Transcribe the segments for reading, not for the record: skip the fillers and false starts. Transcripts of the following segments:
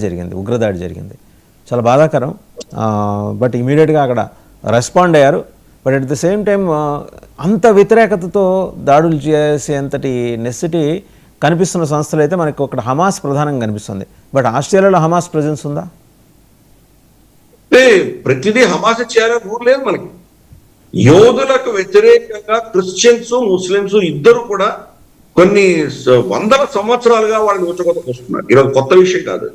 జరిగింది, ఉగ్రదాడి జరిగింది. చాలా బాధాకరం. బట్ ఇమీడియట్గా అక్కడ రెస్పాండ్ అయ్యారు. But at the same time అంత వ్యతిరేకతతో దాడులు చేసేంతటి నెసిటీ కనిపిస్తున్న సంస్థలు అయితే మనకు ఒకటి హమాస్ ప్రధానంగా కనిపిస్తుంది. బట్ ఆస్ట్రేలియాలో హమాస్ ప్రెజెన్స్ ఉందా? ప్రతిదీ హమాస్ చేయాలని రూల్ లేదు మనకి. యోధులకు వ్యతిరేకంగా క్రిస్టియన్స్ ముస్లిమ్స్ ఇద్దరు కూడా కొన్ని వందల సంవత్సరాలుగా వాళ్ళని ఊచకొత్తకు వస్తున్నారు. ఈరోజు కొత్త విషయం కాదు.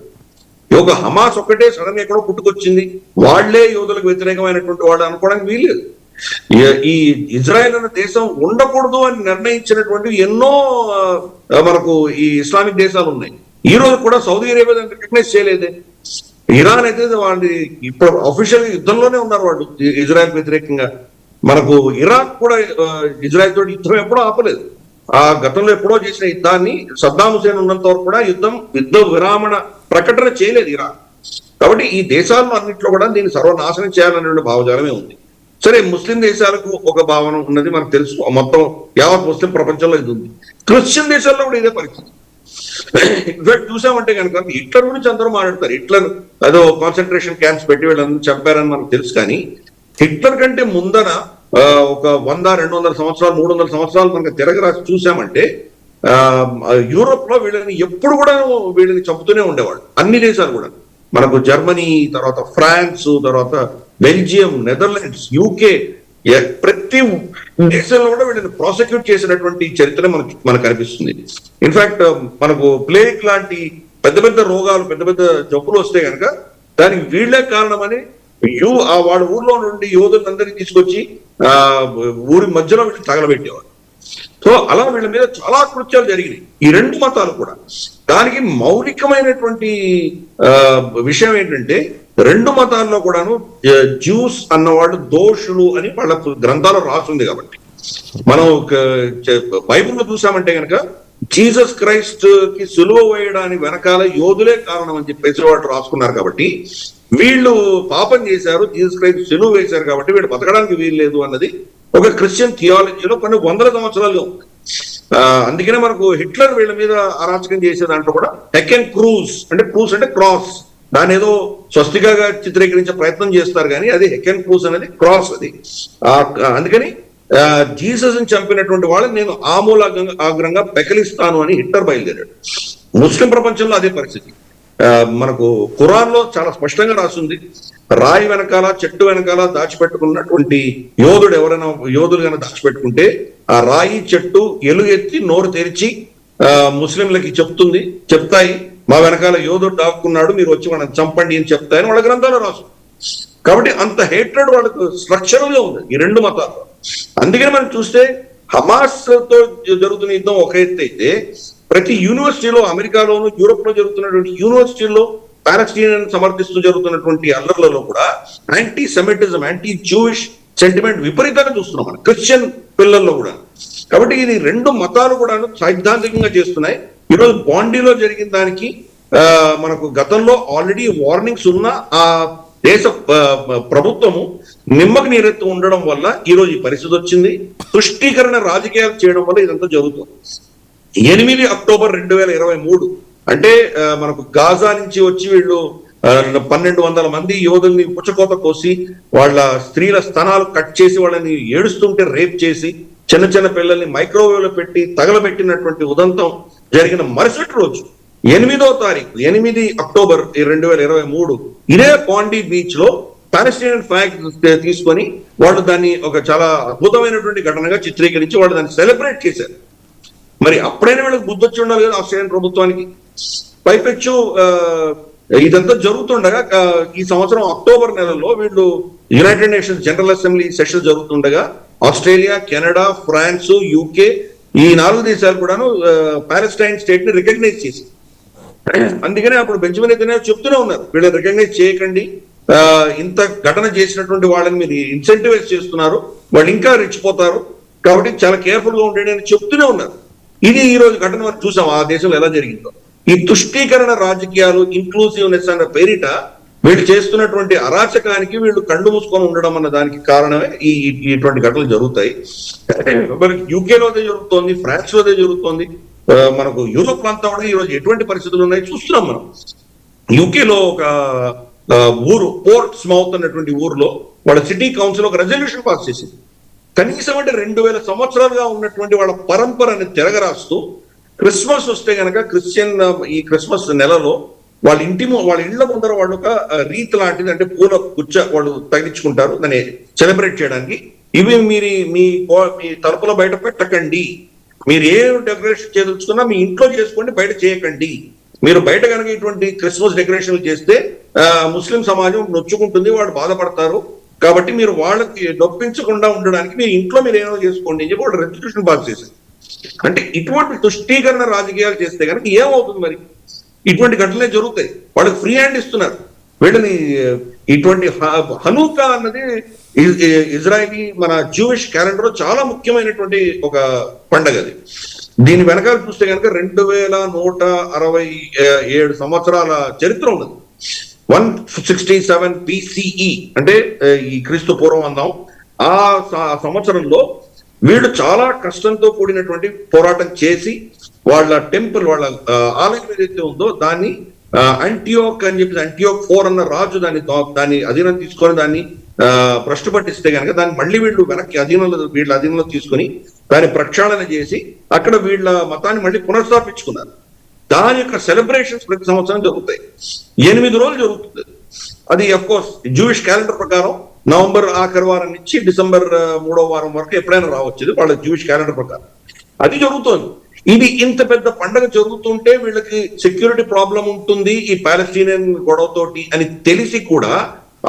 యోగ హమాస్ ఒక్కటే సడన్ ఎక్కడో పుట్టుకొచ్చింది, వాళ్లే యోధులకు వ్యతిరేకమైనటువంటి వాడు అనుకోవడానికి వీల్లేదు. ఈ ఇజ్రాయెల్ అనే దేశం ఉండకూడదు అని నిర్ణయించినటువంటి ఎన్నో మనకు ఈ ఇస్లామిక్ దేశాలు ఉన్నాయి. ఈ రోజు కూడా సౌదీ అరేబియా దాన్ని రికగ్నైజ్ చేయలేదే. ఇరాన్ అయితే వాళ్ళు ఇప్పుడు అఫీషియల్ యుద్ధంలోనే ఉన్నారు వాళ్ళు ఇజ్రాయెల్ వ్యతిరేకంగా. మనకు ఇరాక్ కూడా ఇజ్రాయెల్ తోటి యుద్ధం ఎప్పుడూ ఆపలేదు. ఆ గతంలో ఎప్పుడో చేసిన యుద్ధాన్ని సద్దాం హుసేన్ ఉన్నంత వరకు కూడా యుద్ధ విరామణ ప్రకటన చేయలేదు ఇరాన్. కాబట్టి ఈ దేశాల్లో అన్నింటిలో కూడా దీన్ని సర్వనాశనం చేయాలనే భావజాలమే ఉంది. సరే, ముస్లిం దేశాలకు ఒక భావన ఉన్నది మనకు తెలుసు. మొత్తం యావత్ ముస్లిం ప్రపంచంలో ఇది ఉంది. క్రిస్టియన్ దేశాల్లో కూడా ఇదే పరిస్థితి. ఇన్ఫాక్ట్ చూసామంటే కనుక హిట్లర్ గురించి అందరూ మాట్లాడతారు. హిట్లర్ అదో కాన్సన్ట్రేషన్ క్యాంప్స్ పెట్టి వీళ్ళందరూ చంపారని మనకు తెలుసు. కానీ హిట్లర్ కంటే ముందర ఒక 100-200 సంవత్సరాలు 300 సంవత్సరాలు మనకు తిరగరాసి చూసామంటే యూరోప్ లో వీళ్ళని ఎప్పుడు కూడా వీళ్ళని చంపుతూనే ఉండేవాళ్ళు. అన్ని దేశాలు కూడా, మనకు జర్మనీ, తర్వాత ఫ్రాన్స్, తర్వాత బెల్జియం, నెదర్లాండ్స్, యూకే, ప్రతి దేశంలో కూడా వీళ్ళని ప్రాసిక్యూట్ చేసినటువంటి చరిత్ర మనకు కనిపిస్తుంది. ఇన్ఫాక్ట్ మనకు ప్లేగ్ లాంటి పెద్ద పెద్ద రోగాలు, పెద్ద పెద్ద జబ్బులు వస్తే కనుక దానికి వీళ్లే కారణమని వాడు ఊర్లో నుండి యోధులందరినీ తీసుకొచ్చి ఊరి మధ్యలో వీళ్ళు తగలబెట్టేవాడు. సో అలా వీళ్ళ మీద చాలా కృత్యాలు జరిగినాయి ఈ రెండు మతాలు కూడా. దానికి మౌలికమైనటువంటి విషయం ఏంటంటే రెండు మతాల్లో కూడాను జ్యూస్ అన్నవాళ్ళు దోషులు అని వాళ్ళ గ్రంథాలు రాస్తుంది. కాబట్టి మనం బైబిల్లో చూసామంటే కనుక జీసస్ క్రైస్ట్ కి సులువ వేయడానికి వెనకాల యోధులే కారణం అని చెప్పేసి వాళ్ళు రాసుకున్నారు. కాబట్టి వీళ్ళు పాపం చేశారు, జీసస్ క్రైస్ట్ సులువ వేశారు కాబట్టి వీళ్ళు బతకడానికి వీలు లేదు అన్నది ఒక క్రిస్టియన్ థియాలజీలో కొన్ని వందల సంవత్సరాలుగా ఉంది. అందుకనే మనకు హిట్లర్ వీళ్ళ మీద అరాచకం చేసే దాంట్లో కూడా హెకెన్ క్రూస్ అంటే క్రాస్, దాని ఏదో స్వస్తికగా చిత్రీకరించే ప్రయత్నం చేస్తారు కానీ అది హెకెన్ క్రూస్ అనేది క్రాస్ అది. అందుకని జీసస్ ని చంపినటువంటి వాళ్ళని నేను ఆమూలాగ్రంగా పెకలిస్తాను అని హిట్లర్ బయలుదేరాడు. ముస్లిం ప్రపంచంలో అదే పరిస్థితి. మనకు ఖురాన్ లో చాలా స్పష్టంగా రాస్తుంది, రాయి వెనకాల చెట్టు వెనకాల దాచిపెట్టుకున్నటువంటి యోధులు కనుక దాచిపెట్టుకుంటే ఆ రాయి చెట్టు ఎలుగెత్తి నోరు తెరిచి ముస్లింలకి చెప్తాయి, మా వెనకాల యోధుడు దాక్కున్నాడు, మీరు వచ్చి వాళ్ళని చంపండి అని చెప్తాయని వాళ్ళ గ్రంథాలు రాసు. కాబట్టి అంత హేట్రెడ్ వాళ్ళకు స్ట్రక్చరల్ గా ఉంది ఈ రెండు మతాలు. అందుకని మనం చూస్తే హమాస్ తో జరుగుతున్న యుద్ధం ఒక ఎత్తు అయితే, ప్రతి యూనివర్సిటీలో అమెరికాలోను యూరోప్ లో జరుగుతున్నటువంటి యూనివర్సిటీల్లో పాలస్తీనియన్ సమర్థిస్తూ జరుగుతున్నటువంటి అల్లర్లలో కూడా anti Semitism, anti Jewish sentiment విపరీతంగా చూస్తున్నాం మనం క్రిస్టియన్ పిల్లల్లో కూడా. కాబట్టి ఇది రెండు మతాలు కూడా సైద్ధాంతికంగా చేస్తున్నాయి. ఈరోజు బాండీలో జరిగిన దానికి మనకు గతంలో ఆల్రెడీ వార్నింగ్స్ ఉన్న ఆ దేశ ప్రభుత్వము నిమ్మకు నీరెత్తు ఉండడం వల్ల ఈరోజు ఈ పరిస్థితి వచ్చింది. తుష్టీకరణ రాజకీయాలు చేయడం వల్ల ఇదంతా జరుగుతుంది. 8 అక్టోబర్ 2023 అంటే మనకు గాజా నుంచి వచ్చి వీళ్ళు 1200 మంది యోధుల్ని పుచ్చకోత కోసి వాళ్ళ స్త్రీల స్తనాలు కట్ చేసి వాళ్ళని ఏడుస్తుంటే రేప్ చేసి చిన్న చిన్న పిల్లల్ని మైక్రోవేవ్ లో పెట్టి తగలబెట్టినటువంటి ఉదంతం జరిగిన మరుసటి రోజు 8వ తారీఖు 8 అక్టోబర్ 2023 ఇదే పాండీ బీచ్ లో పాలస్తీనియన్ ఫ్లాగ్ తీసుకొని వాళ్ళు దాన్ని ఒక చాలా అద్భుతమైనటువంటి ఘటనగా చిత్రీకరించి వాళ్ళు దాన్ని సెలబ్రేట్ చేశారు. మరి అప్పుడైనా వీళ్ళకి బుద్ధి వచ్చి ఉండాలి కదా ఆస్ట్రేలియన్ ప్రభుత్వానికి. పైపెచ్చు ఇదంతా జరుగుతుండగా ఈ సంవత్సరం అక్టోబర్ నెలలో వీళ్ళు United nations general assembly session జరుగుతుండగా ఆస్ట్రేలియా, కెనడా, ఫ్రాన్స్, యూకే ఈ 4 దేశాలు కూడాను పాలెస్టైన్ స్టేట్ ని రికగ్నైజ్ చేసి, అందుకనే అప్పుడు బెంజమిన్ నెతన్యాహు చెప్తూనే ఉన్నారు, వీళ్ళని రికగ్నైజ్ చేయకండి, ఇంత ఘటన చేసినటువంటి వాళ్ళని మీరు ఇన్సెంటివైజ్ చేస్తున్నారు, వాళ్ళు ఇంకా రెచ్చిపోతారు, కాబట్టి చాలా కేర్ఫుల్ గా ఉండండి అని చెప్తూనే ఉన్నారు. ఇది ఈ రోజు ఘటన మనం చూసాం ఆ దేశంలో ఎలా జరిగిందో. ఈ తుష్టీకరణ రాజకీయాలు, ఇన్క్లూసివ్నెస్ అన్న పేరిట వీళ్ళు చేస్తున్నటువంటి అరాచకానికి వీళ్ళు కళ్ళు మూసుకొని ఉండడం అన్న దానికి కారణమే ఇటువంటి ఘటనలు జరుగుతాయి. మనకి యూకేలో అదే జరుగుతోంది, ఫ్రాన్స్ లో అదే జరుగుతోంది, మనకు యూరోప్ అంతా కూడా ఈరోజు ఎటువంటి పరిస్థితులు ఉన్నాయి చూస్తున్నాం మనం. యూకేలో ఒక ఊరు పోర్ట్ స్మౌత్ అన్నటువంటి ఊరిలో వాళ్ళ సిటీ కౌన్సిల్ ఒక రెజల్యూషన్ పాస్ చేసింది. కనీసం అంటే 2000 సంవత్సరాలుగా ఉన్నటువంటి వాళ్ళ పరంపరని తిరగరాస్తూ క్రిస్మస్ వస్తే గనక ఈ క్రిస్మస్ నెలలో వాళ్ళ ఇళ్ల ముందర వాళ్ళు ఒక రీత్ లాంటిది, అంటే పూల గుచ్చ వాళ్ళు తగిలించుకుంటారు దాన్ని సెలబ్రేట్ చేయడానికి. ఇవి మీ తలుపుల బయట పెట్టకండి, మీరు ఏ డెకరేషన్ చేయదలుచుకున్నా మీ ఇంట్లో చేసుకోండి, బయట చేయకండి. మీరు బయట కనుక ఇటువంటి క్రిస్మస్ డెకరేషన్లు చేస్తే ముస్లిం సమాజం నొచ్చుకుంటుంది, వాళ్ళు బాధపడతారు. కాబట్టి మీరు వాళ్ళకి నొప్పించకుండా ఉండడానికి మీరు ఇంట్లో మీరు ఏమైనా చేసుకోండి అని చెప్పి వాళ్ళు రెజల్యూషన్ పాస్ చేశారు. అంటే ఇటువంటి తుష్టీకరణ రాజకీయాలు చేస్తే కనుక ఏమవుతుంది? మరి ఇటువంటి ఘటనలే జరుగుతాయి. వాళ్ళకి ఫ్రీ హ్యాండ్ ఇస్తున్నారు వీళ్ళని. ఇటువంటి హనూకా అన్నది ఇజ్రాయిలీ మన జూయిష్ క్యాలెండర్ చాలా ముఖ్యమైనటువంటి ఒక పండగ. అది దీని వెనకాల చూస్తే కనుక 2167 సంవత్సరాల చరిత్ర ఉన్నది. 167 BCE అంటే ఈ క్రీస్తు పూర్వం అందాం. ఆ సంవత్సరంలో వీళ్ళు చాలా కష్టంతో కూడినటువంటి పోరాటం చేసి వాళ్ళ టెంపుల్, వాళ్ళ ఆలయం ఏదైతే ఉందో దాన్ని అంటియోక్ అని చెప్పి అంటియోక్ 4 అన్న రాజు దాన్ని అధీనం తీసుకొని దాన్ని భ్రష్టు పట్టిస్తే కనుక దాన్ని మళ్ళీ వీళ్ళు వెనక్కి వీళ్ళ అధీనంలో తీసుకొని దాన్ని ప్రక్షాళన చేసి అక్కడ వీళ్ళ మతాన్ని మళ్ళీ పునఃస్థాపించుకున్నారు. దాని యొక్క సెలబ్రేషన్స్ ప్రతి సంవత్సరం జరుగుతాయి. 8 రోజులు జరుగుతుంది. అది అఫ్ కోర్స్ జూయిష్ క్యాలెండర్ ప్రకారం నవంబర్ ఆఖరి వారం నుంచి డిసెంబర్ 3వ వారం వరకు ఎప్పుడైనా రావచ్చు వాళ్ళ జూయిష్ క్యాలెండర్ ప్రకారం. అది జరుగుతోంది. ఇది ఇంత పెద్ద పండగ జరుగుతుంటే వీళ్ళకి సెక్యూరిటీ ప్రాబ్లం ఉంటుంది ఈ పాలస్తీనియన్ గొడవతోటి అని తెలిసి కూడా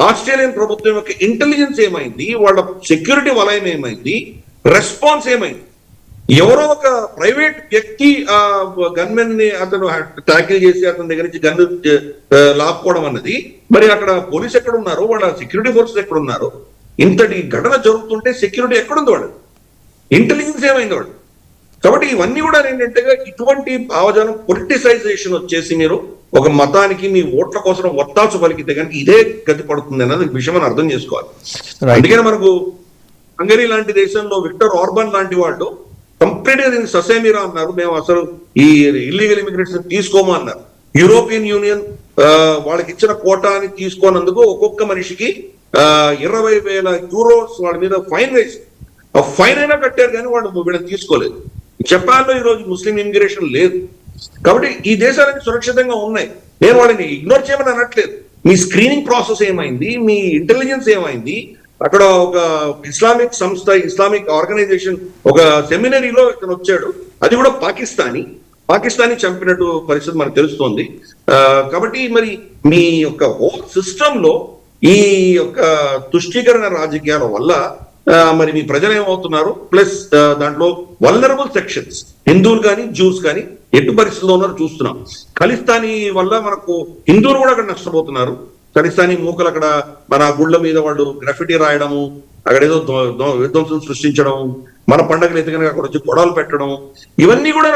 ఆస్ట్రేలియన్ ప్రభుత్వం యొక్క ఇంటెలిజెన్స్ ఏమైంది, వాళ్ళ సెక్యూరిటీ వలయం ఏమైంది, రెస్పాన్స్ ఏమైంది? ఎవరో ఒక ప్రైవేట్ వ్యక్తి ఆ గన్మెన్ ని అతను ట్యాకిల్ చేసి అతని దగ్గర నుంచి గన్ను లాక్కోవడం అన్నది, మరి అక్కడ పోలీస్ ఎక్కడ ఉన్నారు, వాళ్ళ సెక్యూరిటీ ఫోర్సెస్ ఎక్కడ ఉన్నారు? ఇంతటి ఘటన జరుగుతుంటే సెక్యూరిటీ ఎక్కడుంది? వాడు ఇంటెలిజెన్స్ ఏమైంది వాడు? కాబట్టి ఇవన్నీ కూడా ఏంటంటే ఇటువంటి భావజాలం పొలిటిసైజేషన్ వచ్చేసి మీరు ఒక మతానికి మీ ఓట్ల కోసం ఒత్తాసు పలికితే కనుక ఇదే గతి పడుతుంది అన్నది విషయం మనం అర్థం చేసుకోవాలి. అందుకని మనకు హంగరీ లాంటి దేశంలో విక్టర్ ఆర్బన్ లాంటి వాళ్ళు కంప్లీట్ గా దీన్ని ససేమిరా అన్నారు. మేము అసలు ఈ ఇల్లీగల్ ఇమిగ్రేషన్ తీసుకోమా అన్నారు. యూరోపియన్ యూనియన్ వాళ్ళకి ఇచ్చిన కోటాని తీసుకోనందుకు ఒక్కొక్క మనిషికి 20,000 యూరోస్ వాళ్ళ మీద ఫైన్ వేసి ఆ ఫైన్ అయినా కట్టారు కానీ వాళ్ళు వీళ్ళని తీసుకోలేదు. జపాన్ లో ఈరోజు ముస్లిం ఇమిగ్రేషన్ లేదు. కాబట్టి ఈ దేశాలన్నీ సురక్షితంగా ఉన్నాయి. నేను వాళ్ళని ఇగ్నోర్ చేయమని అనట్లేదు. మీ స్క్రీనింగ్ ప్రాసెస్ ఏమైంది, మీ ఇంటెలిజెన్స్ ఏమైంది? అక్కడ ఒక ఇస్లామిక్ సంస్థ, ఇస్లామిక్ ఆర్గనైజేషన్ ఒక సెమినరీలో ఇతను వచ్చాడు, అది కూడా పాకిస్తానీ చంపినట్టు పరిస్థితి మనకు తెలుస్తోంది. కాబట్టి మరి మీ యొక్క హోల్ సిస్టమ్ లో ఈ యొక్క తుష్టీకరణ రాజకీయాల వల్ల మరి మీ ప్రజలు ఏమవుతున్నారు? ప్లస్ దాంట్లో వల్నరబుల్ సెక్షన్స్, హిందువులు కానీ జ్యూస్ కానీ ఎటు పరిస్థితుల్లో ఉన్నారో చూస్తున్నాం. ఖలిస్తానీ వల్ల మనకు హిందువులు కూడా అక్కడ నష్టపోతున్నారు. ఖలిస్తానీ మూకలు అక్కడ మన గుళ్ళ మీద వాళ్ళు గ్రాఫిటీ రాయడము, అక్కడ ఏదో విధ్వంసం సృష్టించడం, మన పండుగలు ఎత్తుకనక అక్కడ వచ్చి గొడవలు పెట్టడం, ఇవన్నీ కూడా